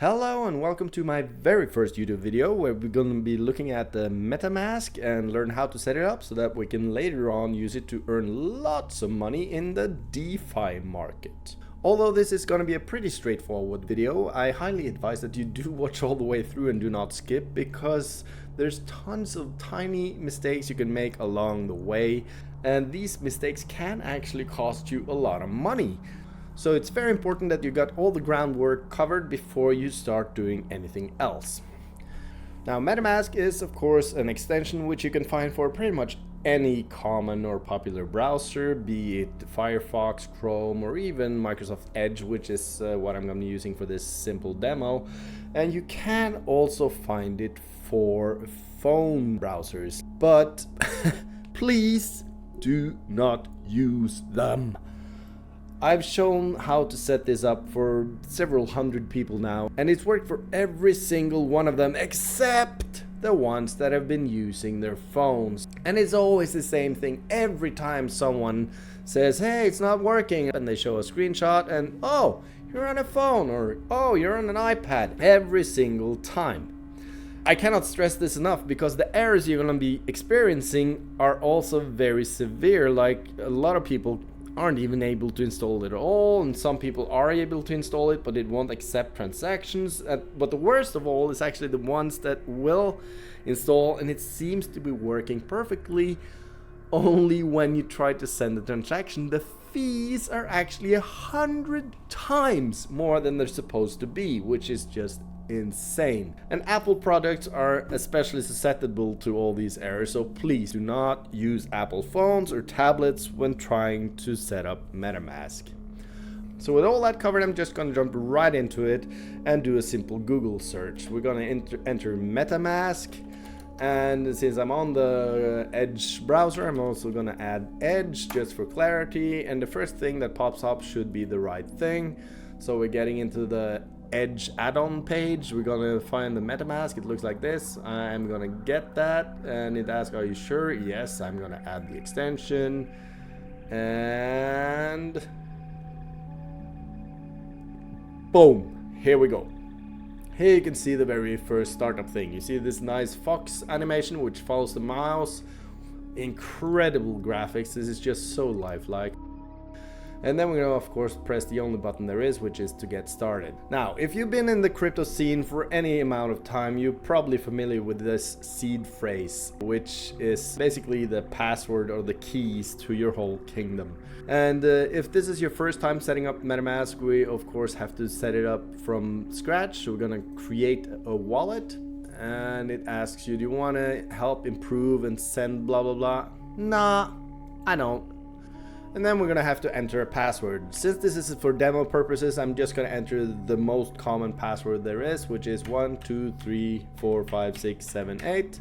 Hello and welcome to my very first YouTube video where we're going to be looking at the Metamask and learn how to set it up so that we can later on use it to earn lots of money in the DeFi market. Although this is going to be a pretty straightforward video, I highly advise that you do watch all the way through and do not skip, because there's tons of tiny mistakes you can make along the way, and these mistakes can actually cost you a lot of money. So it's very important that you got all the groundwork covered before you start doing anything else. Now, Metamask is of course an extension which you can find for pretty much any common or popular browser, be it Firefox, Chrome, or even Microsoft Edge, which is what I'm going to be using for this simple demo. And you can also find it for phone browsers, but please do not use them. I've shown how to set this up for several hundred people now, and it's worked for every single one of them except the ones that have been using their phones. And it's always the same thing every time someone says, hey, it's not working, and they show a screenshot and, oh, you're on a phone, or oh, you're on an iPad, every single time. I cannot stress this enough, because the errors you're going to be experiencing are also very severe. Like, a lot of people aren't even able to install it at all, and some people are able to install it but it won't accept transactions. But the worst of all is actually the ones that will install and it seems to be working perfectly, only when you try to send a transaction the fees are actually 100 times more than they're supposed to be, which is just insane. And Apple products are especially susceptible to all these errors, so please do not use Apple phones or tablets when trying to set up Metamask. So with all that covered, I'm just going to jump right into it and do a simple Google search. We're going to enter Metamask, and since I'm on the Edge browser, I'm also going to add Edge just for clarity, and the first thing that pops up should be the right thing. So we're getting into the Edge add-on page. We're gonna find the Metamask. It looks like this. I'm gonna get that, and it asks, are you sure? Yes, I'm gonna add the extension, and boom, here we go. Here you can see the very first startup thing. You see this nice fox animation which follows the mouse. Incredible graphics. This is just so lifelike. And then we're going to of course press the only button there is, which is to get started. Now, if you've been in the crypto scene for any amount of time, you're probably familiar with this seed phrase, which is basically the password or the keys to your whole kingdom. And if this is your first time setting up Metamask, we of course have to set it up from scratch. So we're going to create a wallet, and it asks you, do you want to help improve and send blah blah blah? Nah, I don't. And then we're gonna have to enter a password. Since this is for demo purposes, I'm just gonna enter the most common password there is, which is 1 2 3 4 5 6 7 8.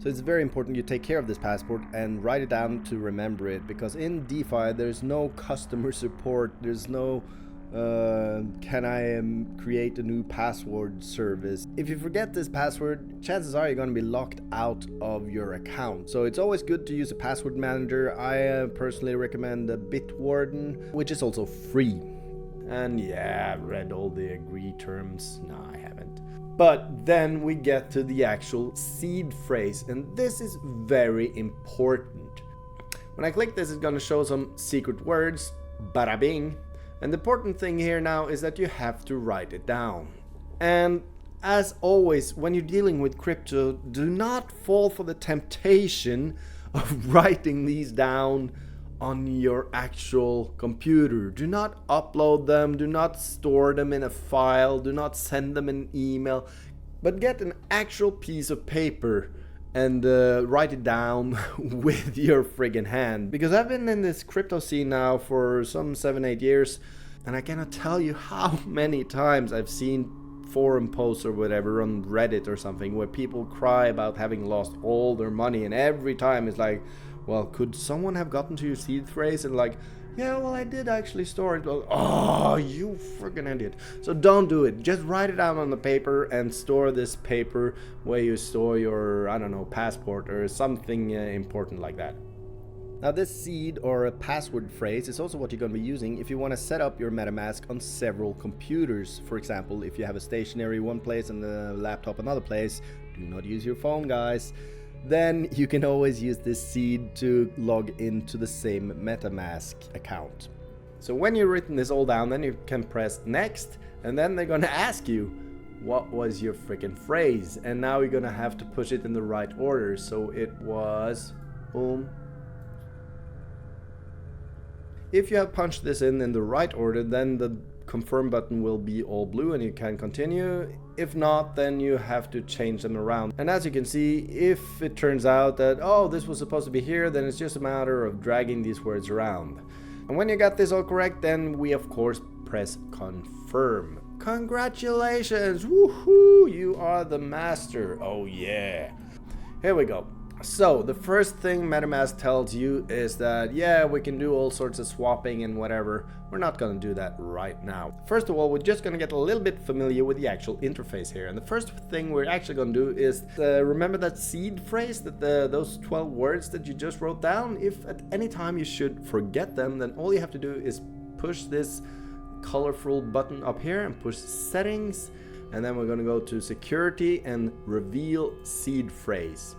So it's very important you take care of this password and write it down to remember it, because in DeFi there's no customer support, there's no can I create a new password service. If you forget this password, chances are you're going to be locked out of your account. So it's always good to use a password manager. I personally recommend the Bitwarden, which is also free. And yeah, I've read all the agree terms. No, I haven't. But then we get to the actual seed phrase, and this is very important. When I click this, it's going to show some secret words. Bada bing. And the important thing here now is that you have to write it down. And as always, when you're dealing with crypto, do not fall for the temptation of writing these down on your actual computer. Do not upload them, do not store them in a file, do not send them an email, but get an actual piece of paper and write it down with your friggin' hand. Because I've been in this crypto scene now for some 7-8 years, and I cannot tell you how many times I've seen forum posts or whatever on Reddit or something where people cry about having lost all their money, and every time it's like, well, could someone have gotten to your seed phrase? And like, yeah, well, I did actually store it. Well, oh, you friggin' idiot. So don't do it. Just write it down on the paper and store this paper where you store your, I don't know, passport or something important like that. Now this seed or a password phrase is also what you're going to be using if you want to set up your MetaMask on several computers. For example, if you have a stationary one place and a laptop another place, do not use your phone, guys. Then you can always use this seed to log into the same MetaMask account. So when you've written this all down, then you can press next, and then they're going to ask you, what was your freaking phrase? And now you're going to have to push it in the right order. So it was boom. If you have punched this in the right order, then the confirm button will be all blue and you can continue. If not, then you have to change them around. And as you can see, if it turns out that, oh, this was supposed to be here, then it's just a matter of dragging these words around. And when you got this all correct, then we of course press confirm. Congratulations! Woohoo! You are the master. Oh yeah. Here we go. So the first thing MetaMask tells you is that, yeah, we can do all sorts of swapping and whatever. We're not going to do that right now. First of all, we're just going to get a little bit familiar with the actual interface here. And the first thing we're actually going to do is remember that seed phrase, that those 12 words that you just wrote down. If at any time you should forget them, then all you have to do is push this colorful button up here and push settings. And then we're going to go to security and reveal seed phrase.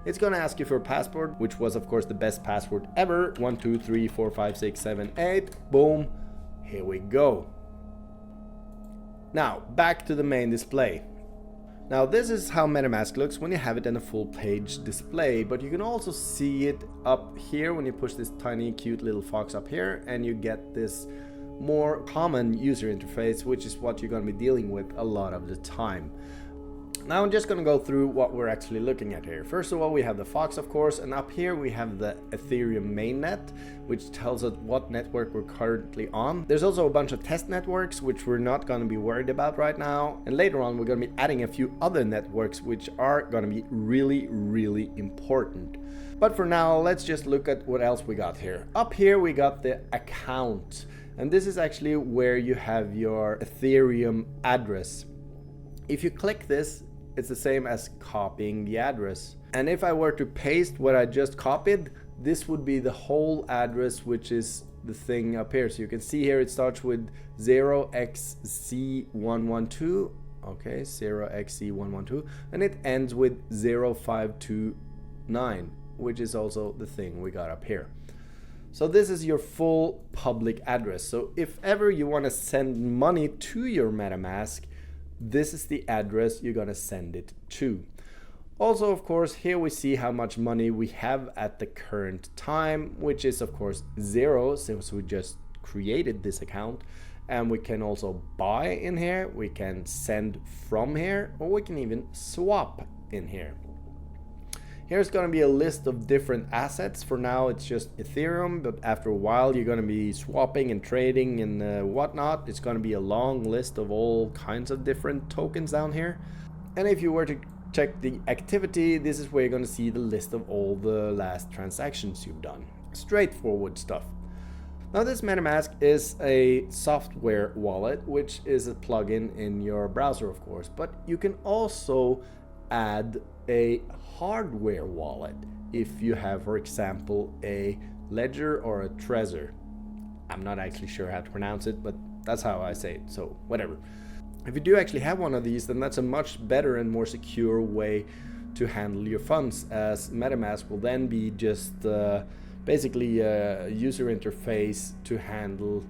It's going to ask you for a password, which was of course the best password ever. 1 2 3 4 5 6 7 8. Boom. Here we go. Now back to the main display. Now this is how MetaMask looks when you have it in a full page display, but you can also see it up here when you push this tiny cute little fox up here, and you get this more common user interface, which is what you're going to be dealing with a lot of the time. Now I'm just going to go through what we're actually looking at here. First of all, we have the Fox, of course, and up here we have the Ethereum mainnet, which tells us what network we're currently on. There's also a bunch of test networks, which we're not going to be worried about right now. And later on, we're going to be adding a few other networks, which are going to be really, really important. But for now, let's just look at what else we got here. Up here, we got the account. And this is actually where you have your Ethereum address. If you click this, it's the same as copying the address. And if I were to paste what I just copied, this would be the whole address, which is the thing up here. So you can see here it starts with 0xC112. Okay, 0xC112. And it ends with 0529, which is also the thing we got up here. So this is your full public address. So if ever you want to send money to your MetaMask, this is the address you're going to send it to. Also, of course, here we see how much money we have at the current time, which is of course 0 since we just created this account. And we can also buy in here, we can send from here, or we can even swap in here. Here's going to be a list of different assets. For now, it's just Ethereum, but after a while, you're going to be swapping and trading and whatnot. It's going to be a long list of all kinds of different tokens down here. And if you were to check the activity, this is where you're going to see the list of all the last transactions you've done. Straightforward stuff. Now, this MetaMask is a software wallet, which is a plugin in your browser, of course, but you can also add a hardware wallet if you have, for example, a ledger or a trezor. I'm not actually sure how to pronounce it, but that's how I say it, so whatever. If you do actually have one of these, then that's a much better and more secure way to handle your funds, as MetaMask will then be just basically a user interface to handle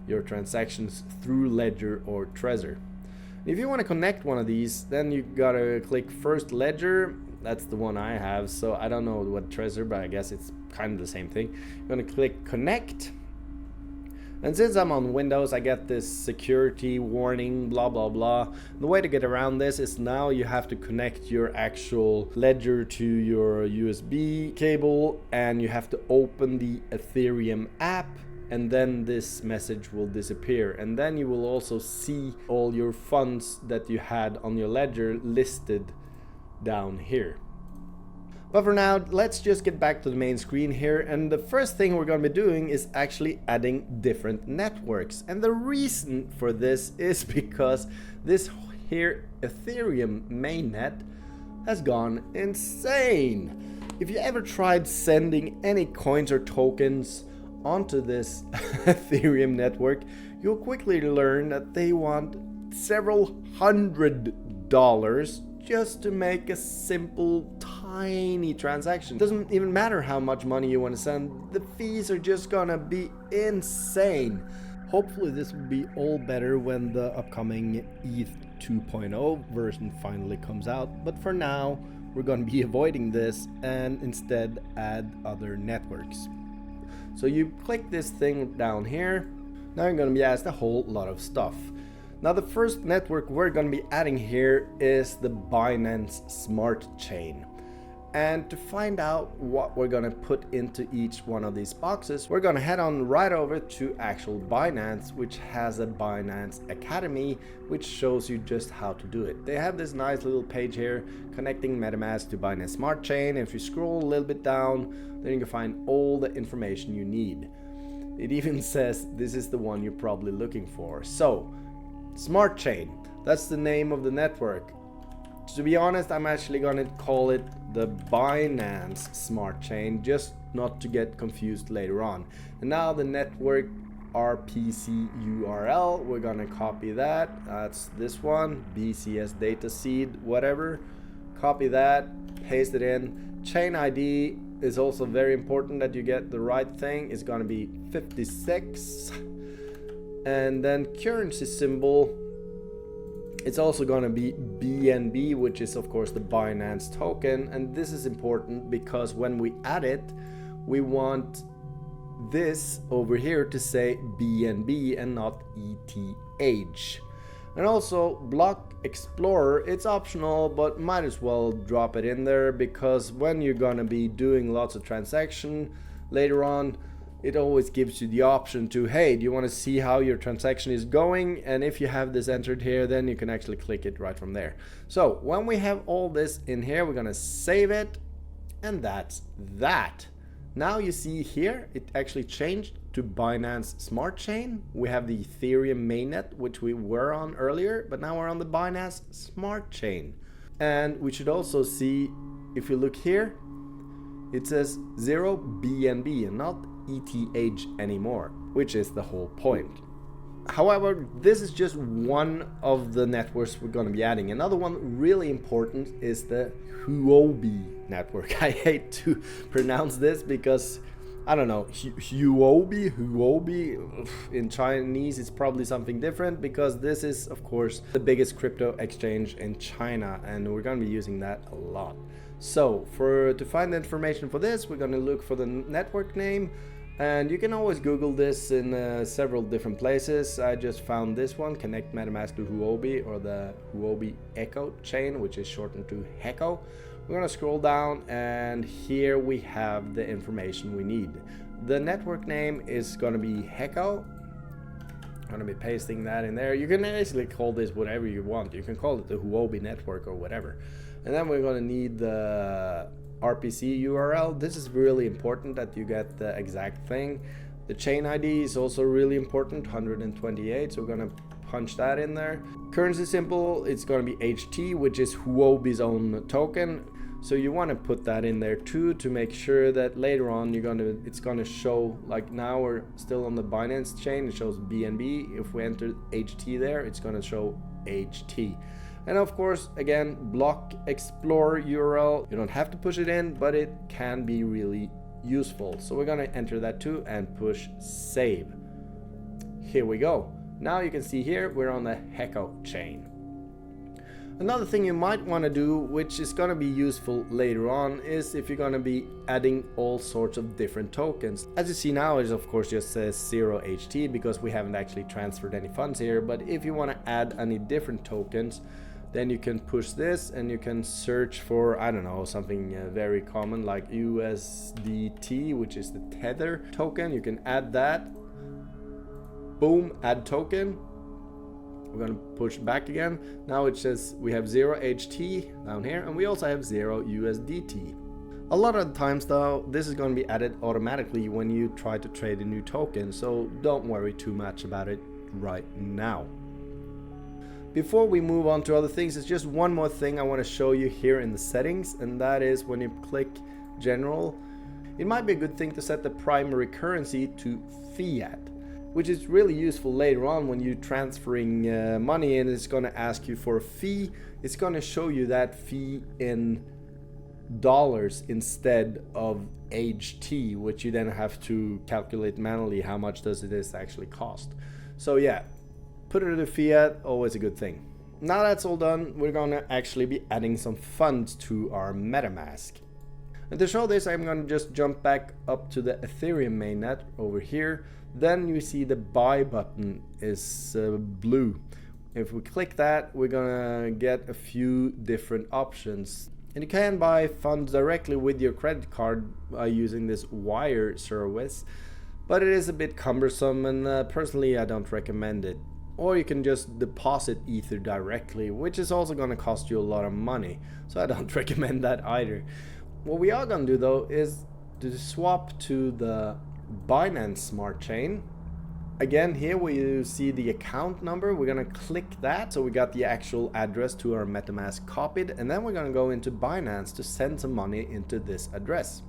your transactions through ledger or trezor. If you want to connect one of these, then you gotta click first ledger. That's the one I have, so I don't know what trezor, but I guess it's kind of the same thing. You're gonna click connect, and since I'm on Windows, I get this security warning, blah blah blah. The way to get around this is now you have to connect your actual ledger to your USB cable, and you have to open the Ethereum app, and then this message will disappear, and then you will also see all your funds that you had on your ledger listed down here. But for now, let's just get back to the main screen here, and the first thing we're going to be doing is actually adding different networks. And the reason for this is because this here Ethereum mainnet has gone insane. If you ever tried sending any coins or tokens onto this Ethereum network, you'll quickly learn that they want several $100 just to make a simple tiny transaction. Doesn't even matter how much money you want to send, the fees are just gonna be insane. Hopefully this will be all better when the upcoming ETH 2.0 version finally comes out, but for now we're going to be avoiding this and instead add other networks. So you click this thing down here. Now you're going to be asked a whole lot of stuff. Now the first network we're going to be adding here is the Binance Smart Chain. And to find out what we're going to put into each one of these boxes, we're going to head on right over to actual Binance, which has a Binance Academy, which shows you just how to do it. They have this nice little page here connecting Metamask to Binance Smart Chain. If you scroll a little bit down, then you can find all the information you need. It even says this is the one you're probably looking for. So, Smart Chain, that's the name of the network. To be honest, I'm actually going to call it the Binance Smart Chain, just not to get confused later on. And now the network RPC URL, we're going to copy that. That's this one, BCS data seed, whatever. Copy that, paste it in. ChainID is also very important that you get the right thing. It's going to be 56. And then currency symbol, it's also going to be BNB, which is of course the Binance token. And this is important because when we add it, we want this over here to say BNB and not ETH. And also Block Explorer, it's optional, but might as well drop it in there because when you're going to be doing lots of transaction later on, it always gives you the option to, hey, do you want to see how your transaction is going? And if you have this entered here, then you can actually click it right from there. So when we have all this in here, we're going to save it. And that's that. Now you see here, it actually changed to Binance Smart Chain. We have the Ethereum Mainnet, which we were on earlier, but now we're on the Binance Smart Chain. And we should also see, if you look here, it says 0 BNB and not ETH anymore, which is the whole point. However, this is just one of the networks we're going to be adding. Another one really important is the Huobi network. I hate to pronounce this because I don't know, Huobi in Chinese is probably something different because this is of course the biggest crypto exchange in China and we're going to be using that a lot. So to find the information for this, we're going to look for the network name. And you can always Google this in several different places. I just found this one, connect Metamask to Huobi, or the Huobi HECO chain, which is shortened to HECO. We're gonna scroll down and here we have the information we need. The network name is gonna be HECO. I'm gonna be pasting that in there. You can basically call this whatever you want. You can call it the Huobi network or whatever. And then we're gonna need the RPC URL. This is really important that you get the exact thing. The chain ID is also really important, 128, so we're gonna punch that in there. Currency symbol, it's gonna be HT, which is Huobi's own token. So you want to put that in there too to make sure that later on it's gonna show, like now we're still on the Binance chain, it shows BNB. If we enter HT there, it's gonna show HT. And of course, again, Block Explorer URL. You don't have to push it in, but it can be really useful. So we're gonna enter that too and push save. Here we go. Now you can see here, we're on the HECO chain. Another thing you might want to do, which is gonna be useful later on, is if you're gonna be adding all sorts of different tokens. As you see now, it of course just says 0 HT because we haven't actually transferred any funds here. But if you want to add any different tokens, then you can push this and you can search for, I don't know, something very common like USDT, which is the Tether token. You can add that. Boom, add token. We're going to push back again. Now it says we have 0 HT down here and we also have 0 USDT. A lot of the times though, this is going to be added automatically when you try to trade a new token, so don't worry too much about it right now. Before we move on to other things, it's just one more thing I want to show you here in the settings, and that is when you click general, it might be a good thing to set the primary currency to fiat, which is really useful later on when you're transferring money and it's going to ask you for a fee. It's going to show you that fee in dollars instead of HT, which you then have to calculate manually how much does this actually cost. So yeah, put it to fiat, always a good thing. Now that's all done, we're going to actually be adding some funds to our Metamask. And to show this, I'm going to just jump back up to the Ethereum mainnet over here. Then you see the buy button is blue. If we click that, we're gonna get a few different options. And you can buy funds directly with your credit card by using this wire service, but it is a bit cumbersome, and personally I don't recommend it. Or you can just deposit Ether directly, which is also going to cost you a lot of money, so I don't recommend that either. What we are going to do though is to swap to the Binance Smart Chain. Again, here where you see the account number, we're going to click that, so we got the actual address to our Metamask copied, and then we're going to go into Binance to send some money into this address.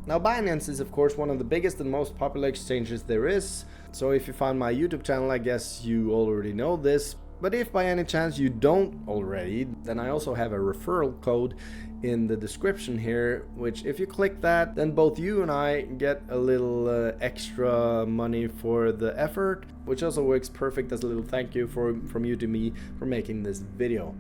Now Binance is of course one of the biggest and most popular exchanges there is, so if you found my YouTube channel, I guess you already know this. But if by any chance you don't already, then I also have a referral code in the description here, which if you click that, then both you and I get a little extra money for the effort, which also works perfect as a little thank you from you to me for making this video.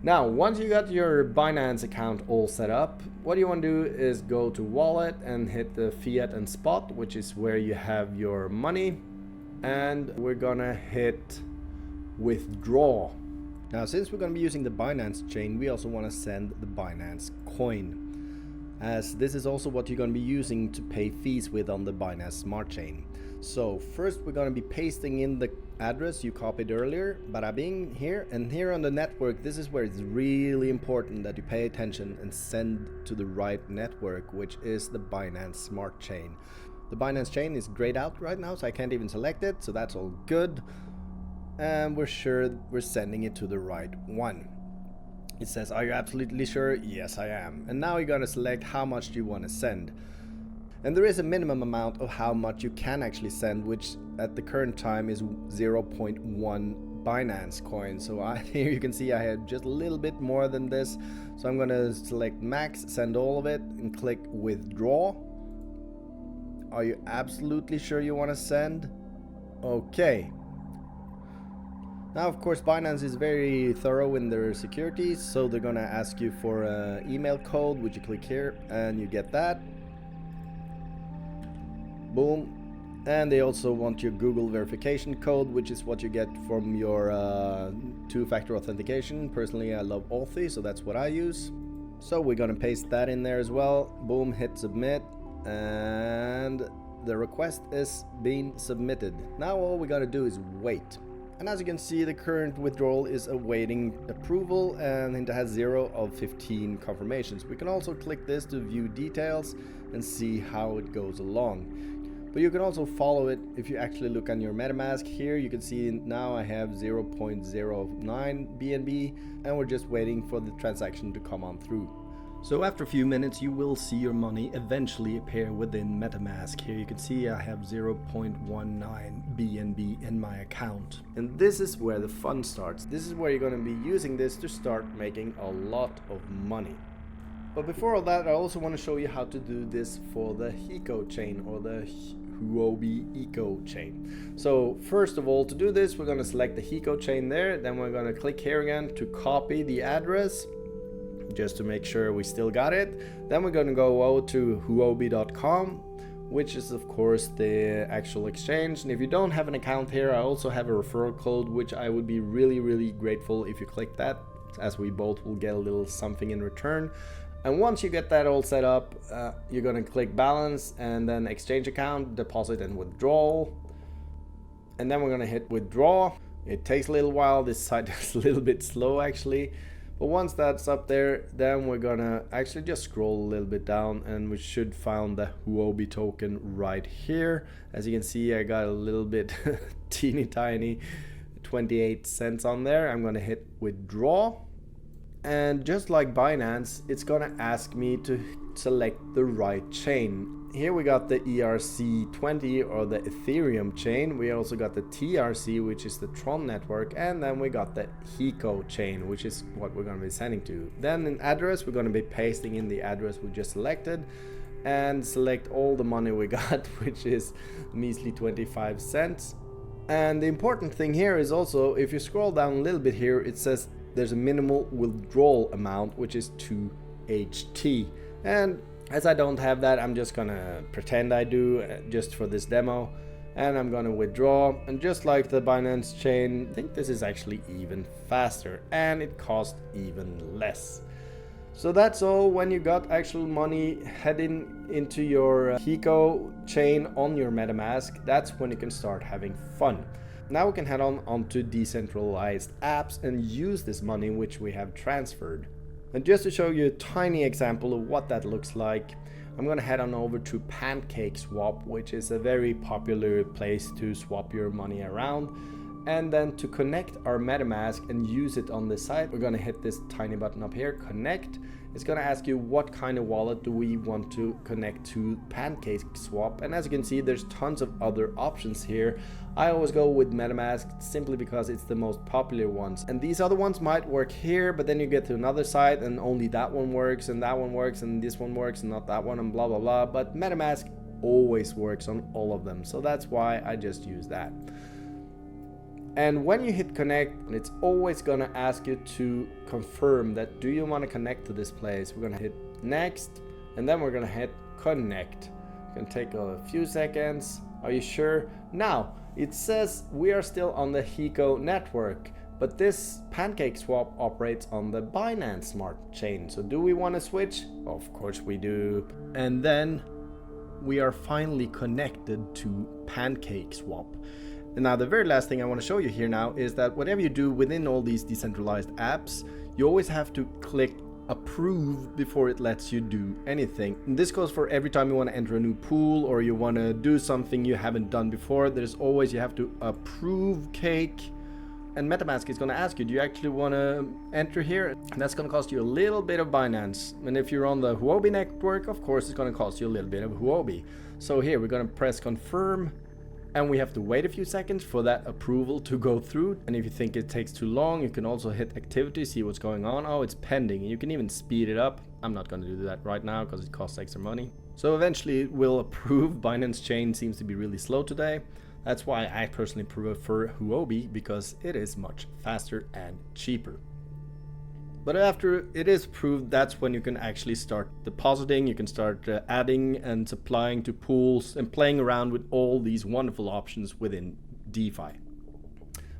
Now, once you got your Binance account all set up, what you want to do is go to wallet and hit the fiat and spot, which is where you have your money, and we're gonna hit withdraw. Now, since we're going to be using the Binance chain, we also want to send the Binance coin, as this is also what you're going to be using to pay fees with on the Binance Smart Chain. So first we're going to be pasting in the address you copied earlier, bada bing, here, and here on the network, this is where it's really important that you pay attention and send to the right network, which is the Binance Smart Chain. The Binance chain is grayed out right now, so I can't even select it, so that's all good. And we're sure we're sending it to the right one. It says, are you absolutely sure? Yes, I am. And now you're going to select how much do you want to send. And there is a minimum amount of how much you can actually send, which at the current time is 0.1 Binance coin. So here you can see I have just a little bit more than this. So I'm going to select max, send all of it, and click withdraw. Are you absolutely sure you want to send? Okay. Now, of course, Binance is very thorough in their security, so they're gonna ask you for an email code, which you click here, and you get that. Boom. And they also want your Google verification code, which is what you get from your two-factor authentication. Personally, I love Authy, so that's what I use. So we're gonna paste that in there as well. Boom, hit submit, and the request is being submitted. Now all we gotta do is wait. And as you can see, the current withdrawal is awaiting approval, and it has 0 of 15 confirmations. We can also click this to view details and see how it goes along. But you can also follow it if you actually look on your MetaMask. Here you can see now I have 0.09 BNB, and we're just waiting for the transaction to come on through. So after a few minutes, you will see your money eventually appear within Metamask. Here you can see I have 0.19 BNB in my account. And this is where the fun starts. This is where you're going to be using this to start making a lot of money. But before all that, I also want to show you how to do this for the HECO chain, or the Huobi chain. So first of all, to do this, we're going to select the HECO chain there. Then we're going to click here again to copy the address, just to make sure we still got it. Then we're going to go over to huobi.com, which is of course the actual exchange. And if you don't have an account here, I also have a referral code, which I would be really grateful if you click that, as we both will get a little something in return. And once you get that all set up, you're going to click balance, and then exchange account, deposit and withdrawal. And then we're going to hit withdraw. It takes a little while. This site is a little bit slow actually. But once that's up there, then we're gonna actually just scroll a little bit down, and we should find the Huobi token right here. As you can see, I got a little bit teeny tiny 28 cents on there. I'm gonna hit withdraw, And just like Binance, it's gonna ask me to select the right chain. Here we got the ERC20 or the Ethereum chain. We also got the TRC, which is the Tron network, and then we got the HECO chain, which is what we're gonna be sending to. Then in address, we're gonna be pasting in the address we just selected and select all the money we got, which is measly 25 cents. And the important thing here is also, if you scroll down a little bit here, it says there's a minimal withdrawal amount, which is 2 HT. And as I don't have that, I'm just gonna pretend I do just for this demo. And I'm gonna withdraw. And just like the Binance chain, I think this is actually even faster and it costs even less. So that's all. When you got actual money heading into your HECO chain on your Metamask, that's when you can start having fun. Now we can head onto decentralized apps and use this money which we have transferred. And just to show you a tiny example of what that looks like, I'm gonna head on over to PancakeSwap, which is a very popular place to swap your money around. And then to connect our Metamask and use it on this site, we're gonna hit this tiny button up here, connect. It's gonna ask you what kind of wallet do we want to connect to PancakeSwap. And as you can see, there's tons of other options here. I always go with Metamask simply because it's the most popular ones. And these other ones might work here, but then you get to another site and only that one works and that one works and this one works and not that one and blah, blah, blah. But Metamask always works on all of them. So that's why I just use that. And when you hit connect, it's always gonna ask you to confirm that do you want to connect to this place. We're gonna hit next and then we're gonna hit connect. It's gonna take a few seconds. Are you sure? Now it says we are still on the HECO network, but this PancakeSwap operates on the Binance Smart Chain. So do we want to switch? Of course we do. And then we are finally connected to PancakeSwap. And now the very last thing I want to show you here now is that whatever you do within all these decentralized apps, you always have to click approve before it lets you do anything. And this goes for every time you want to enter a new pool or you want to do something you haven't done before. There's always, you have to approve cake. And Metamask is going to ask you, do you actually want to enter here? And that's going to cost you a little bit of Binance. And if you're on the Huobi network, of course, it's going to cost you a little bit of Huobi. So here we're going to press confirm. And we have to wait a few seconds for that approval to go through. And if you think it takes too long, you can also hit activity, see what's going on. Oh, it's pending. You can even speed it up. I'm not going to do that right now because it costs extra money. So eventually it will approve. Binance Chain seems to be really slow today. That's why I personally prefer Huobi, because it is much faster and cheaper. But after it is approved, that's when you can actually start depositing. You can start adding and supplying to pools and playing around with all these wonderful options within DeFi.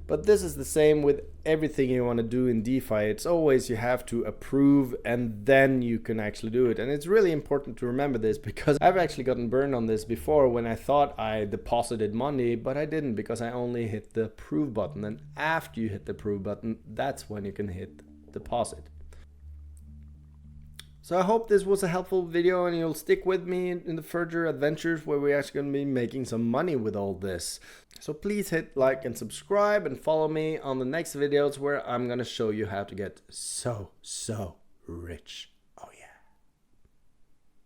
But this is the same with everything you want to do in DeFi. It's always you have to approve and then you can actually do it. And it's really important to remember this because I've actually gotten burned on this before when I thought I deposited money, but I didn't because I only hit the approve button. And after you hit the approve button, that's when you can hit deposit. So I hope this was a helpful video and you'll stick with me in the further adventures where we're actually going to be making some money with all this. So please hit like and subscribe and follow me on the next videos where I'm going to show you how to get so rich.